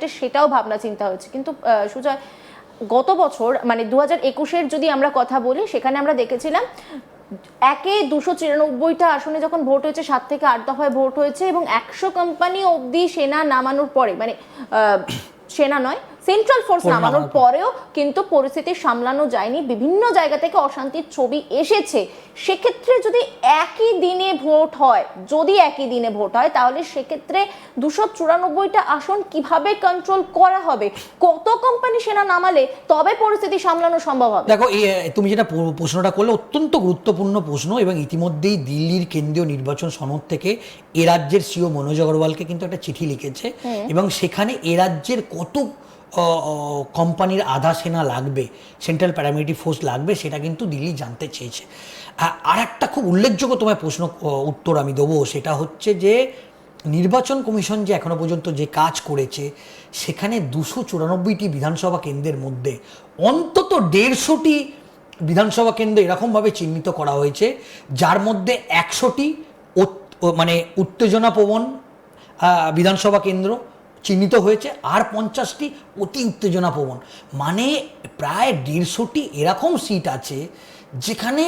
সেটাও ভাবনা চিন্তা হয়েছে। কিন্তু সুজয়, গত বছর মানে 2021-এর যদি আমরা কথা বলি, সেখানে আমরা দেখেছিলাম একে 294টা আসনে যখন ভোট হয়েছে, 7 থেকে 8 দফায় ভোট হয়েছে এবং 100 কোম্পানি অবধি সেনা নামানোর পরে, মানে সেনা নয়, সেন্ট্রাল ফোর্স নামানোর পরেও কিন্তু পরিস্থিতি সামলানো যায়নি, বিভিন্ন জায়গা থেকে অশান্তির ছবি এসেছে। সেক্ষেত্রে যদি একই দিনে ভোট হয়, তাহলে সেক্ষেত্রে 294টা আসন কিভাবে কন্ট্রোল করা হবে? কত কোম্পানি সেনা নামালে তবে পরিস্থিতি সামলানো সম্ভব হবে? দেখো, তুমি যেটা প্রশ্নটা করলে অত্যন্ত গুরুত্বপূর্ণ প্রশ্ন, এবং ইতিমধ্যেই দিল্লির কেন্দ্রীয় নির্বাচন সনদ থেকে এ রাজ্যের সিও মনোজ আগরওয়ালকে কিন্তু একটা চিঠি লিখেছে, এবং সেখানে এ রাজ্যের কত কোম্পানির আধা সেনা লাগবে, সেন্ট্রাল প্যারামিলিটারি ফোর্স লাগবে, সেটা কিন্তু দিল্লি জানতে চেয়েছে। আর একটা খুব উল্লেখযোগ্য তোমায় উত্তর আমি দেবো, সেটা হচ্ছে যে নির্বাচন কমিশন যে এখনো পর্যন্ত যে কাজ করেছে, সেখানে 294টি বিধানসভা কেন্দ্রের মধ্যে অন্তত 150টি বিধানসভা কেন্দ্র এরকমভাবে চিহ্নিত করা হয়েছে, যার মধ্যে 100টি মানে উত্তেজনাপ্রবণ বিধানসভা কেন্দ্র চিহ্নিত হয়েছে, আর 50টি অতি উত্তেজনাপ্রবণ। মানে প্রায় 150টি এরকম সিট আছে যেখানে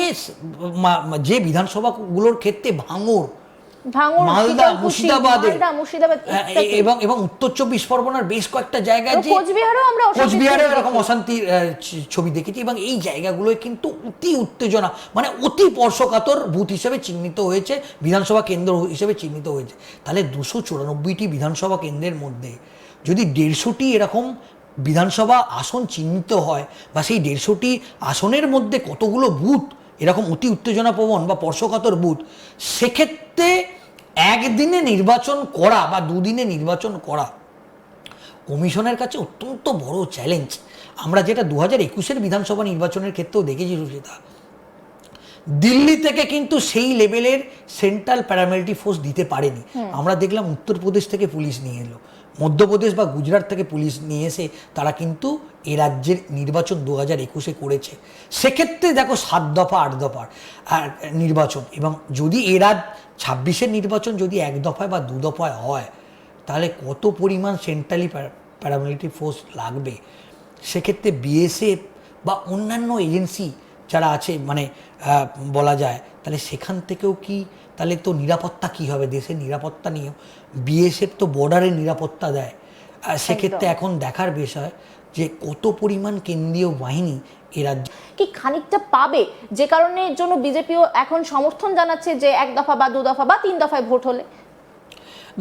যে বিধানসভাগুলোর ক্ষেত্রে ভাঙড়, মালদা, মুর্শিদাবাদ এবং উত্তর 24 পরগনার বেশ কয়েকটা জায়গায় যে কোচবিহারেও এরকম অশান্তির ছবি দেখেছি, এবং এই জায়গাগুলোয় কিন্তু অতি উত্তেজনা, মানে অতি স্পর্শকাতর বুথ হিসেবে চিহ্নিত হয়েছে, বিধানসভা কেন্দ্র হিসেবে চিহ্নিত হয়েছে। তাহলে 294টি বিধানসভা কেন্দ্রের মধ্যে যদি 150টি এরকম বিধানসভা আসন চিহ্নিত হয়, বা সেই 150টি আসনের মধ্যে কতগুলো বুথ এরকম অতি উত্তেজনাপ্রবণ বা স্পর্শকাতর বুথ, সেক্ষেত্রে একদিনে নির্বাচন করা বা দুদিনে নির্বাচন করা কমিশনের কাছে অত্যন্ত বড় চ্যালেঞ্জ। আমরা যেটা 2021-এর বিধানসভা নির্বাচনের ক্ষেত্রেও দেখেছি সুচিতা, দিল্লি থেকে কিন্তু সেই লেভেলের সেন্ট্রাল প্যারামিলিটারি ফোর্স দিতে পারেনি। আমরা দেখলাম উত্তরপ্রদেশ থেকে পুলিশ নিয়ে এলো, মধ্যপ্রদেশ বা গুজরাট থেকে পুলিশ নিয়ে এসে তারা কিন্তু এ রাজ্যের নির্বাচন 2021-এ করেছে। সেক্ষেত্রে দেখো 7 দফা 8 দফার নির্বাচন, এবং যদি এ রাজ্য 26-এর নির্বাচন যদি 1 দফায় বা 2 দফায় হয়, তাহলে কত পরিমাণ সেন্ট্রালি প্যারামিলিটারি ফোর্স লাগবে। সেক্ষেত্রে বিএসএফ বা অন্যান্য এজেন্সি যারা আছে, মানে বলা যায়, তাহলে সেখান থেকেও কি, তাহলে তো নিরাপত্তা কি হবে, দেশের নিরাপত্তা নিয়ে বিএসএফ তো বর্ডারের নিরাপত্তা দেয়। সেক্ষেত্রে এখন দেখার বিষয় যে কত পরিমাণ কেন্দ্রীয় বাহিনী এ রাজ্য কি খানিকটা পাবে, যে কারণের জন্য বিজেপিও এখন সমর্থন জানাচ্ছে যে 1 দফা বা 2 দফা বা 3 দফায় ভোট হলে।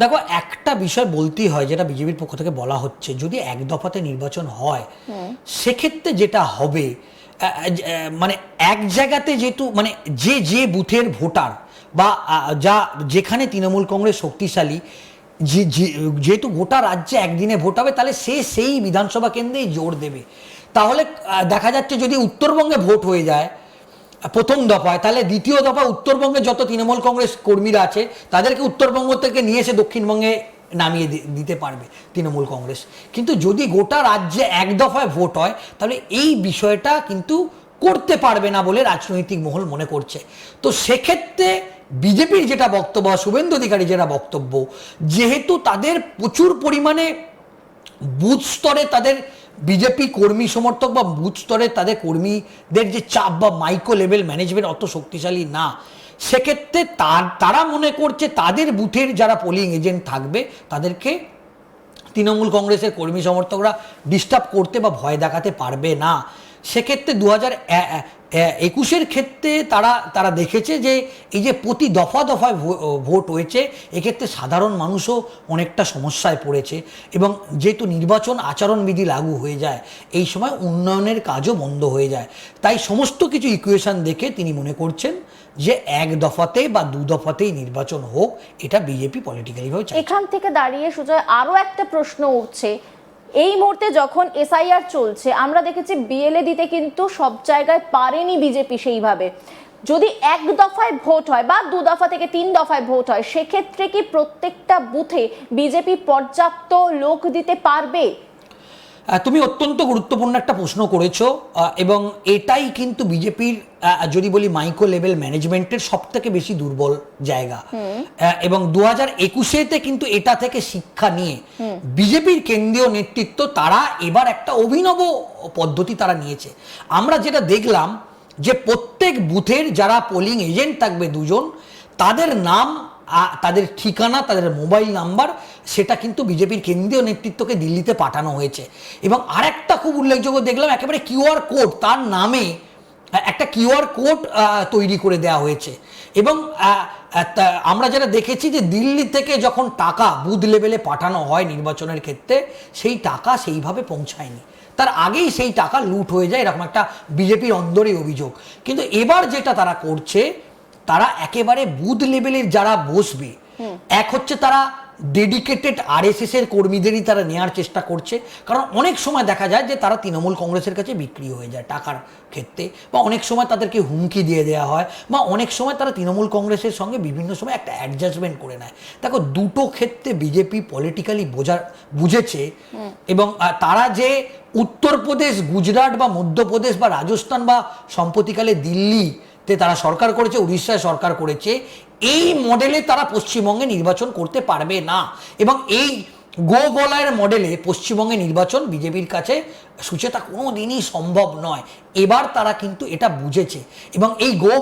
দেখো, একটা বিষয় বলতেই হয়, যেটা বিজেপির পক্ষ থেকে বলা হচ্ছে, যদি 1 দফাতে নির্বাচন হয়, সেক্ষেত্রে যেটা হবে, মানে এক জায়গাতে যেহেতু মানে যে বুথের ভোটার বা যেখানে তৃণমূল কংগ্রেস শক্তিশালী, যেহেতু গোটা রাজ্যে একদিনে ভোট হবে, তাহলে সেই বিধানসভা কেন্দ্রেই জোর দেবে। তাহলে দেখা যাচ্ছে যদি উত্তরবঙ্গে ভোট হয়ে যায় প্রথম দফায়, তাহলে দ্বিতীয় দফা উত্তরবঙ্গে যত তৃণমূল কংগ্রেস কর্মীরা আছে তাদেরকে উত্তরবঙ্গ থেকে নিয়ে এসে দক্ষিণবঙ্গে নামিয়ে দিতে পারবে তৃণমূল কংগ্রেস। কিন্তু যদি গোটা রাজ্যে 1 দফায় ভোট হয়, তাহলে এই বিষয়টা কিন্তু করতে পারবে না বলে রাজনৈতিক মহল মনে করছে। তো সেক্ষেত্রে বিজেপির যেটা বক্তব্য, শুভেন্দু অধিকারী যেটা বক্তব্য, যেহেতু তাদের প্রচুর পরিমাণে বুথ স্তরে তাদের বিজেপি কর্মী সমর্থক বা বুথ স্তরে তাদের কর্মীদের যে চাপ বা মাইক্রো লেভেল ম্যানেজমেন্ট অত শক্তিশালী না, সেক্ষেত্রে তারা মনে করছে তাদের বুথের যারা পোলিং এজেন্ট থাকবে তাদেরকে তৃণমূল কংগ্রেসের কর্মী সমর্থকরা ডিস্টার্ব করতে বা ভয় দেখাতে পারবে না। সেক্ষেত্রে 2021-এর ক্ষেত্রে তারা দেখেছে যে এই যে প্রতি দফায় ভোট হয়েছে, এক্ষেত্রে সাধারণ মানুষও অনেকটা সমস্যায় পড়েছে, এবং যেহেতু নির্বাচন আচরণবিধি লাগু হয়ে যায়, এই সময় উন্নয়নের কাজও বন্ধ হয়ে যায়। তাই সমস্ত কিছু ইকুয়েশন দেখে তিনি মনে করছেন যে 1 দফাতে বা 2 দফাতেই নির্বাচন হোক, এটা বিজেপি পলিটিক্যালিভাবে চাইছে। এখান থেকে দাঁড়িয়ে সুজয়, আরও একটা প্রশ্ন উঠছে, এই মুহূর্তে যখন এসআইআর চলছে, আমরা দেখেছি বিএলএ দিতে কিন্তু সব জায়গায় পারেনি বিজেপি সেইভাবে। যদি 1 দফায় ভোট হয় বা 2 দফা থেকে 3 দফায় ভোট হয়, সেক্ষেত্রে কি প্রত্যেকটা বুথে বিজেপি পর্যাপ্ত লোক দিতে পারবে? তুমি অত্যন্ত গুরুত্বপূর্ণ একটা প্রশ্ন করেছো, এবং এটাই কিন্তু বিজেপির যদি বলি মাইক্রো লেভেল ম্যানেজমেন্টের সব থেকে বেশি দুর্বল জায়গা। এবং 2021-তে কিন্তু এটা থেকে শিক্ষা নিয়ে বিজেপির কেন্দ্রীয় নেতৃত্ব তারা এবার একটা অভিনব পদ্ধতি তারা নিয়েছে। আমরা যেটা দেখলাম যে প্রত্যেক বুথের যারা পোলিং এজেন্ট থাকবে দুজন, তাদের নাম, তাদের ঠিকানা, তাদের মোবাইল নাম্বার, সেটা কিন্তু বিজেপির কেন্দ্রীয় নেতৃত্বকে দিল্লিতে পাঠানো হয়েছে। এবং আরেকটা খুব উল্লেখযোগ্য দেখলাম, একেবারে কিউআর কোড, তার নামে একটা কিউআর কোড তৈরি করে দেওয়া হয়েছে। এবং আমরা যেটা দেখেছি যে দিল্লি থেকে যখন টাকা বুথ লেভেলে পাঠানো হয় নির্বাচনের ক্ষেত্রে, সেই টাকা সেইভাবে পৌঁছায়নি, তার আগেই সেই টাকা লুট হয়ে যায়, এরকম একটা বিজেপির অন্দরেই অভিযোগ। কিন্তু এবার যেটা তারা করছে, তারা একেবারে বুথ লেভেলের যারা বসবে, এক হচ্ছে তারা ডেডিকেটেড আরএসএস এর কর্মীদেরই তারা নেওয়ার চেষ্টা করছে, কারণ অনেক সময় দেখা যায় যে তারা তৃণমূল কংগ্রেসের কাছে বিক্রি হয়ে যায় টাকার ক্ষেত্রে, বা অনেক সময় তাদেরকে হুমকি দিয়ে দেওয়া হয়, বা অনেক সময় তারা তৃণমূল কংগ্রেসের সঙ্গে বিভিন্ন সময় একটা অ্যাডজাস্টমেন্ট করে নেয়। দেখো, দুটো ক্ষেত্রে বিজেপি পলিটিক্যালি বুঝেছে, এবং তারা যে উত্তরপ্রদেশ, গুজরাট বা মধ্যপ্রদেশ বা রাজস্থান বা সম্প্রতিকালে দিল্লিতে তারা সরকার করেছে, উড়িষ্যায় সরকার করেছে, এই মডেলে তারা পশ্চিমবঙ্গে নির্বাচন করতে পারবে না। এবং এই গো বলয়ের মডেলে পশ্চিমবঙ্গে নির্বাচন বিজেপির কাছে সুচেতা কোনো দিনই সম্ভব নয়। এবার তারা কিন্তু এটা বুঝেছে, এবং এই গো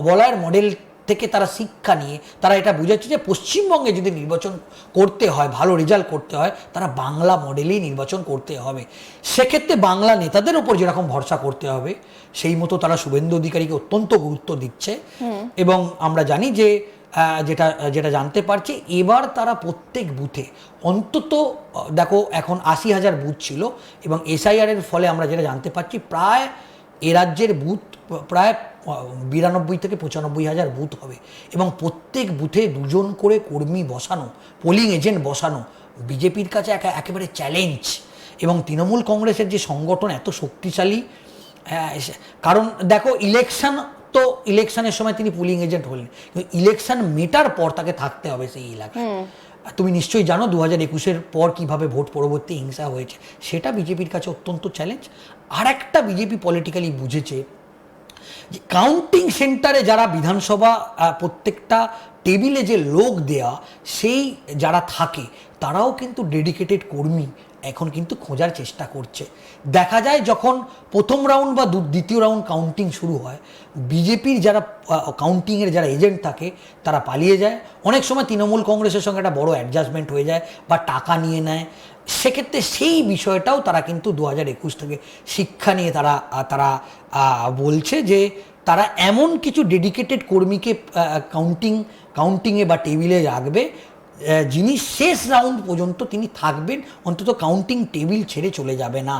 বলয়ের মডেল থেকে তারা শিক্ষা নিয়ে তারা এটা বুঝেছে যে পশ্চিমবঙ্গে যদি নির্বাচন করতে হয়, ভালো রেজাল্ট করতে হয়, তারা বাংলা মডেলেই নির্বাচন করতে হবে। সেক্ষেত্রে বাংলা নেতাদের ওপর যেরকম ভরসা করতে হবে, সেই মতো তারা শুভেন্দু অধিকারীকে অত্যন্ত গুরুত্ব দিচ্ছে। এবং আমরা জানি যে যেটা যেটা জানতে পারছি, এবার তারা প্রত্যেক বুথে অন্তত, দেখো এখন 80,000 বুথ ছিল, এবং এসআইআর এর ফলে আমরা যেটা জানতে পারছি, প্রায় এ রাজ্যের বুথ প্রায় 92 থেকে 95,000 বুথ হবে, এবং প্রত্যেক বুথে দুজন করে কর্মী বসানো, পোলিং এজেন্ট বসানো বিজেপির কাছে একেবারে চ্যালেঞ্জ। এবং তৃণমূল কংগ্রেসের যে সংগঠন এত শক্তিশালী, কারণ দেখো, ইলেকশনের সময় তিনি পুলিং এজেন্ট হলেন, কিন্তু ইলেকশন মেটার পর তাকে থাকতে হবে সেই এলাকায়। তুমি নিশ্চয়ই জানো 2021-এর পর কিভাবে ভোট পরবর্তী হিংসা হয়েছে, সেটা বিজেপির কাছে অত্যন্ত চ্যালেঞ্জ। আর একটা বিজেপি পলিটিক্যালি বুঝেছে যে কাউন্টিং সেন্টারে যারা বিধানসভা প্রত্যেকটা টেবিলে যে লোক দেয়া, সেই যারা থাকে তারাও কিন্তু ডেডিকেটেড কর্মী এখন কিন্তু খোঁজার চেষ্টা করছে। দেখা যায় যখন প্রথম রাউন্ড বা দ্বিতীয় রাউন্ড কাউন্টিং শুরু হয়, বিজেপির যারা কাউন্টিংয়ের যারা এজেন্ট থাকে তারা পালিয়ে যায়, অনেক সময় তৃণমূল কংগ্রেসের সঙ্গে একটা বড় অ্যাডজাস্টমেন্ট হয়ে যায় বা টাকা নিয়ে নেয়। সেক্ষেত্রে সেই বিষয়টাও তারা কিন্তু 2021 থেকে শিক্ষা নিয়ে তারা বলছে যে তারা এমন কিছু ডেডিকেটেড কর্মীকে কাউন্টিংয়ে বা টেবিলে রাখবে, যিনি শেষ রাউন্ড পর্যন্ত তিনি থাকবেন, অন্তত কাউন্টিং টেবিল ছেড়ে চলে যাবে না।